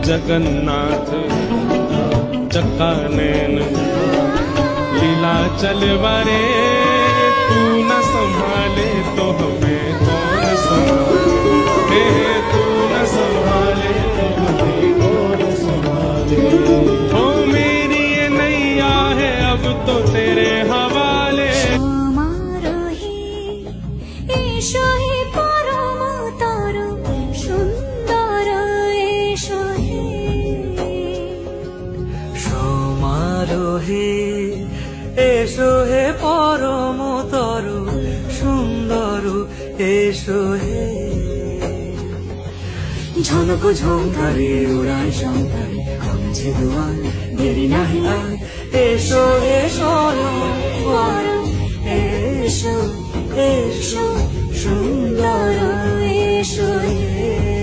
जगन्नाथ चक्का नैन लीला चलवारे, तू न संभाले तो हमें कौन संभाले, तू न संभाले तो हमें कौन संभाले। ओ मेरी ये नैया है अब तो तेरे हवाले। समारोही एशो হে পরম তর সুন্দর এসো হে। সমারোহে এসো হে পরম তরু সুন্দর এসো হে। ঝনক ঝঙ্কারে উড়ায় শঙ্কারে কমেছে দুয়ার, দেরি নাহি আর এসো এসো পরম এসো এসো সুন্দর এসো হে।